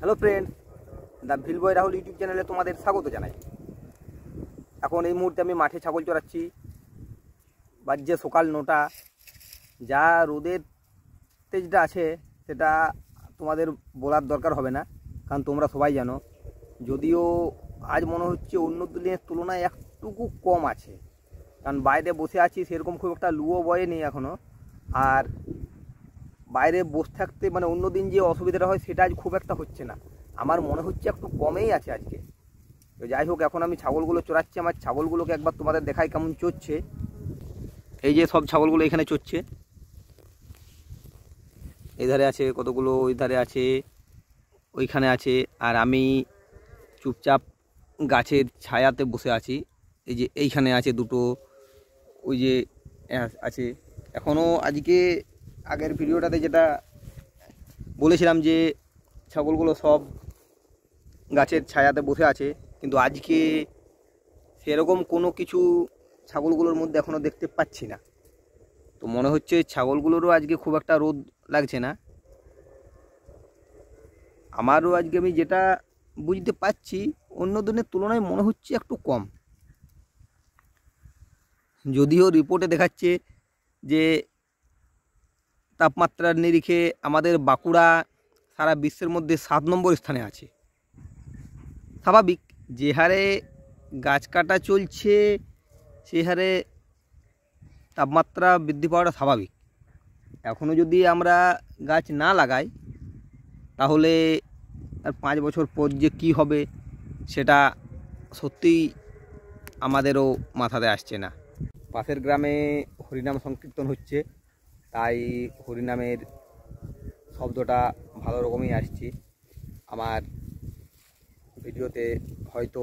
Hello friends, the Bhil boy Rahul YouTube চ্যানেলে তোমাদের স্বাগত জানাই। এখন এই মুহূর্তে আমি মাঠে ছাগল চড়াচ্ছি। বাজে সকাল 9টা। যা রোদের তেজটা আছে সেটা তোমাদের বলার দরকার হবে না, কারণ তোমরা সবাই জানো। যদিও আজ মনে হচ্ছে অন্য দিনের তুলনায় একটুকু কম আছে, কারণ বাইরে বসে আছি, সেরকম খুব একটা লুয়ো বয়ে নেই এখনও। আর বাইরে বসে থাকতে মানে অন্য দিন যে অসুবিধাটা হয় সেটা আজ খুব একটা হচ্ছে না। আমার মনে হচ্ছে একটু কমেই আছে আজকে। তো যাই হোক, এখন আমি ছাগলগুলো চড়াচ্ছি। আমার ছাগলগুলোকে একবার তোমাদের দেখাই কেমন চড়ছে। এই যে সব ছাগলগুলো এখানে চড়ছে, এই ধারে আছে কতগুলো, ওই ধারে আছে, ওইখানে আছে। আর আমি চুপচাপ গাছের ছায়াতে বসে আছি। এই যে এইখানে আছে দুটো, ওই যে আছে। এখনও আজকে আগের ভিডিওটাতে যেটা বলেছিলাম যে ছাগলগুলো সব গাছের ছায়াতে বসে আছে, কিন্তু আজকে সেরকম কোনো কিছু ছাগলগুলোর মধ্যে এখনও দেখতে পাচ্ছি না। তো মনে হচ্ছে ছাগলগুলোরও আজকে খুব একটা রোদ লাগছে না। আমারও আজকে আমি যেটা বুঝতে পারছি অন্য দিনের তুলনায় মনে হচ্ছে একটু কম। যদিও রিপোর্টে দেখাচ্ছে যে তাপমাত্রার নিরিখে আমাদের বাঁকুড়া সারা বিশ্বের মধ্যে 7 নম্বর স্থানে আছে। স্বাভাবিক, যে হারে গাছ কাটা চলছে সে হারে তাপমাত্রা বৃদ্ধি পাওয়াটা স্বাভাবিক। এখনও যদি আমরা গাছ না লাগাই তাহলে আর 5 বছর পর যে কী হবে সেটা সত্যিই আমাদেরও মাথাতে আসছে না। পাশের গ্রামে হরিনাম সংকীর্তন হচ্ছে, তাই হরিনামের শব্দটা ভালো রকমই আসছে। আমার ভিডিওতে হয়তো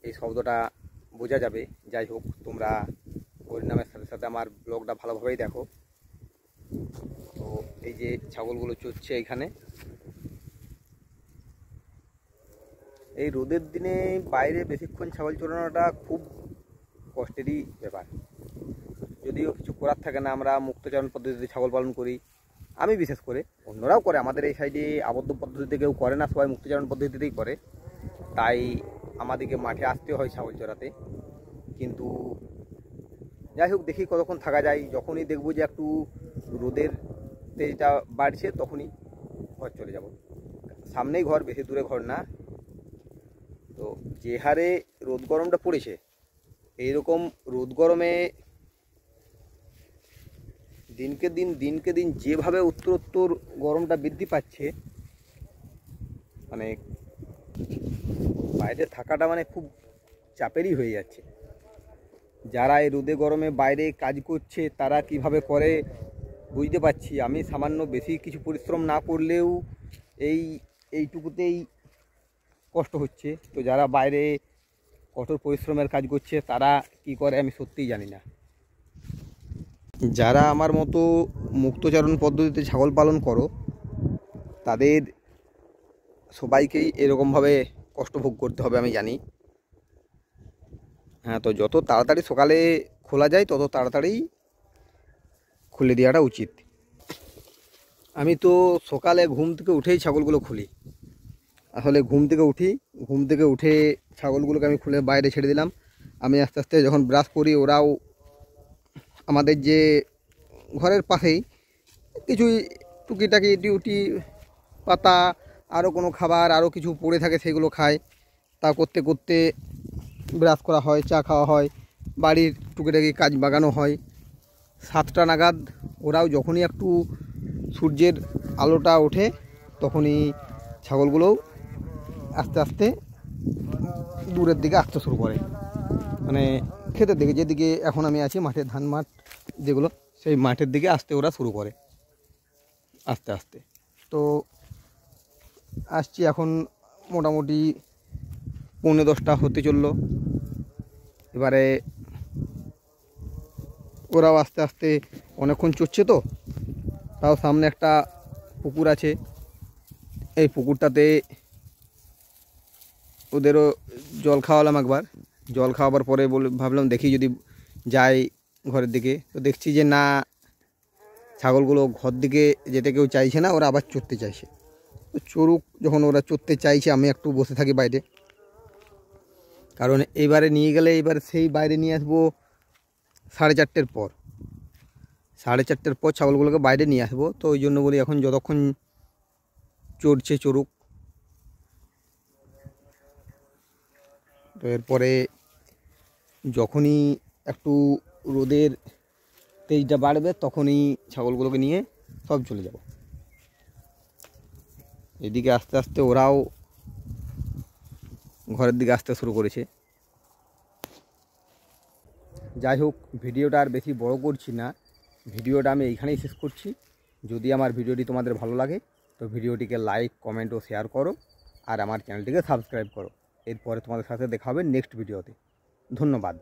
এই শব্দটা বোঝা যাবে। যাই হোক, তোমরা হরিনামের সাথে সাথে আমার ব্লগটা ভালোভাবেই দেখো। তো এই যে ছাগলগুলো চড়ছে এখানে। এই রোদের দিনে বাইরে বেশিক্ষণ ছাগল চড়ানোটা খুব কষ্টেরই ব্যাপার। যদিও কিছু করার থাকে না, আমরা মুক্তচারণ পদ্ধতিতে ছাগল পালন করি। আমি বিশেষ করে, অন্যরাও করে, আমাদের এই সাইডে আবদ্ধ পদ্ধতিতে কেউ করে না, সবাই মুক্তচারণ পদ্ধতিতেই করে। তাই আমাদেরকে মাঠে আসতে হয় ছাগল চড়াতে। কিন্তু যাই হোক, দেখি কতক্ষণ থাকা যায়। যখনই দেখবো যে একটু রোদের তেজটা বাড়ছে তখনই ঘর চলে যাব। সামনেই ঘর, বেশি দূরে ঘর না। তো যে হারে রোদ গরমটা পড়েছে, এইরকম রোদ গরমে দিনকে দিন যেভাবে উত্তরোত্তর গরমটা বৃদ্ধি পাচ্ছে, মানে বাইরে থাকাটা মানে খুব চাপেরই হয়ে যাচ্ছে। যারা এই রোদে গরমে বাইরে কাজ করছে তারা কিভাবে করে বুঝতে পারছি। আমি সামান্য বেশি কিছু পরিশ্রম না করলেও এইটুকুতেই কষ্ট হচ্ছে। তো যারা বাইরে কঠোর পরিশ্রমের কাজ করছে তারা কি করে আমি সত্যিই জানি না। যারা আমার মতো মুক্তচারণ পদ্ধতিতে ছাগল পালন করো তাদের সবাইকেই এরকমভাবে কষ্ট ভোগ করতে হবে, আমি জানি। হ্যাঁ, তো যত তাড়াতাড়ি সকালে খোলা যায় তত তাড়াতাড়ি খুলে দেওয়াটা উচিত। আমি তো সকালে ঘুম থেকে উঠেই ছাগলগুলো খুলি। আসলে ঘুম থেকে উঠে ছাগলগুলোকে আমি খুলে বাইরে ছেড়ে দিলাম। আমি আস্তে আস্তে যখন ব্রাশ করি, ওরাও আমাদের যে ঘরের পাশেই কিছুই টুকিটাকি ডিউটি পাতা, আরও কোনো খাবার আরও কিছু পড়ে থাকে সেগুলো খায়। তা করতে করতে ব্রাশ করা হয়, চা খাওয়া হয়, বাড়ির টুকিটাকি কাজ বাগানো হয়। 7টা নাগাদ ওরাও যখনই একটু সূর্যের আলোটা ওঠে তখনই ছাগলগুলোও আস্তে আস্তে দূরের দিকে আসতে শুরু করে, মানে ক্ষেতের দিকে, যেদিকে এখন আমি আছি মাঠের ধান মাঠ যেগুলো, সেই মাঠের দিকে আসতে ওরা শুরু করে আস্তে আস্তে। তো আসছি এখন মোটামুটি 9:45 হতে চললো। এবারে ওরাও আস্তে আস্তে অনেকক্ষণ চড়ছে, তো তাও সামনে একটা পুকুর আছে। এই পুকুরটাতে ওদেরও জল খাওয়ালাম একবার। জল খাওয়াবার পরে ভাবলাম দেখি যদি যাই ঘরের দিকে। তো দেখছি যে না, ছাগলগুলো ঘর দিকে যেতে কেউ চাইছে না, ওরা আবার চড়তে চাইছে। চড়ুক যখন ওরা চড়তে চাইছে আমি একটু বসে থাকি বাইরে, কারণ এইবারে নিয়ে গেলে এবার সেই বাইরে নিয়ে আসবো 4:30 পর। 4:30 পর ছাগলগুলোকে বাইরে নিয়ে আসবো। তো ওই জন্য বলি এখন যতক্ষণ চড়ছে চড়ুক। তো এরপরে যখনই একটু রোদের তেজটা বাড়বে তখনই ছাগলগুলোকে নিয়ে সব চলে যাব। এদিকে আস্তে আস্তে ওরাও ঘরের দিকে আসতে শুরু করেছে। যাই হোক, ভিডিওটা আর বেশি বড় করছি না, ভিডিওটা আমি এইখানেই শেষ করছি। যদি আমার ভিডিওটি তোমাদের ভালো লাগে তো ভিডিওটিকে লাইক, কমেন্ট ও শেয়ার করো, আর আমার চ্যানেলটিকে সাবস্ক্রাইব করো। এরপরে তোমাদের সাথে দেখা হবে নেক্সট ভিডিওতে। ধন্যবাদ।